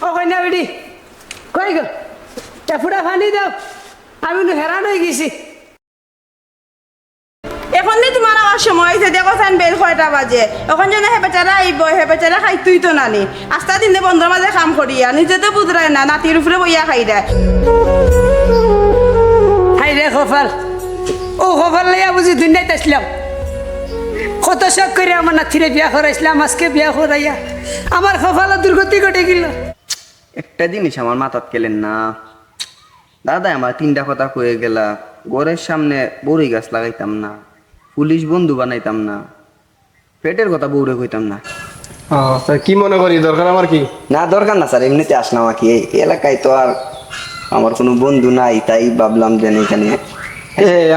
ও কইনা বেটি কই গো ফুটা পানি দাও আমি হেরান হয়ে গেছি। এখন দিয়ে তোমার আমার সময় হয়েছে দেখো সান বের 6টা বাজে এখন যেন হে বেচারা আইব হে বেচারা খাই তুই তো নানি আস্তা দিনে বন্ধুর মাঝে কাম করিয়া নিজে তো বুঝরায় না নাতির উপরে বইয়া খাই দেয়। হাই রে কপাল ও কপাল লইয়া বুঝি দুনিয়াতে আসলাম কত শখ করে আমার নাতিরে বিয়া করাইছিলাম আজকে বিয়া করাইয়া আমার কপালে দুর্গতি ঘটে গেল। একটা জিনিস আমার মাথাত গেলেন না দাদা আমার 3টা কথা কয়ে গেলা ঘরের সামনে বড়ই গাছ লাগাইতাম না পুলিশ বন্ধু বানাইতাম না পেটের কথা বউরে কইতাম না। কি মনে করি দরকার আমার কি? না দরকার না স্যার এমনিতে আসলাম আর কি এই এলাকায় তো আর আমার কোনো বন্ধু নাই তাই ভাবলাম যে এখানে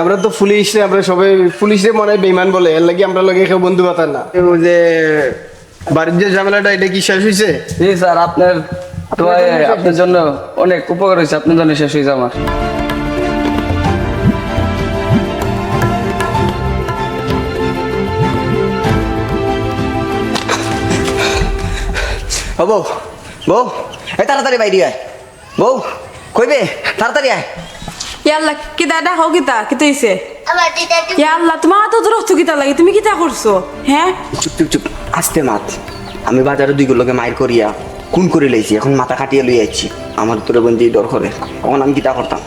আমরা তো পুলিশ রে আমরা সবাই পুলিশ রে মনে হয় বেইমান বলে এর লাগি আমরা লগে কেউ বন্ধু বাতার না। যে বাড়ির যে ঝামেলাটা এটা কি শেষ হয়েছে? জি স্যার আপনার আপনার জন্য অনেক উপকার হয়েছে আপনার জন্য শেষ হয়েছে আমার। ও বউ বউ এই তাড়াতাড়ি বাইরে আয় বউ কইবে তাড়াতাড়ি আয়। ইয়াল্লা কি দাদা হও কিতা কি তৈছে ইয়াল্লা তোমার তো রক্ত কিতা লাগে তুমি কিতা করছো হ্যাঁ? চুপ চুপ চুপ আস্তে মাত আমি বাজারে 2 গুলোকে মাইর করিয়া খুন করে লইছি এখন মাথা কাটিয়ে লই আইছি আমার তোরে বন্ধি ডর করে তখন আমি কিতা করতাম।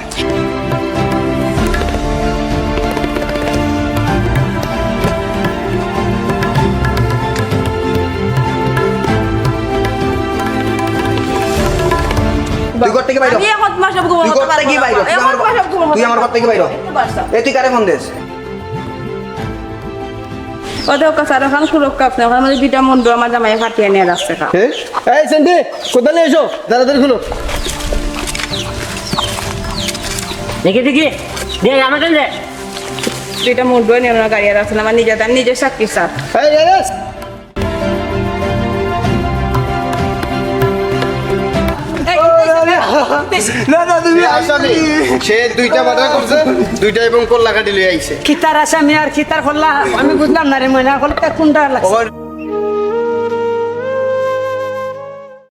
তুই ঘর থেকে বাইরে আমি এখন তোমার সব তুই ঘর থেকে বাইরে তুই আমার ঘর থেকে বাইরে এই তুই কারে ফোন দেস? ওদের কাছে এখন সুরক্ষা আপনি ওখানে আমাদের 2টা বন্ধু আমার জামাই ফাটিয়ে নিয়ে রাখছে এই সেন্টি কোথায় এসো তাড়াতাড়ি খুলো। দেখি দেখি দেখ আমার কাছে 2টা বন্ধু নিয়ে ওনার গাড়ি রাখছেন আমার নিজের সাক্ষী স্যার। না না তুমি আসামি সে 2টা মার্ডার করছে 2টা এবং কল্লা কাটি লই আইছে। খিতার আসামি আর খিতার খোল্লা আমি বুঝলাম না রে ময়না খোলটা কোনটা লাগছে।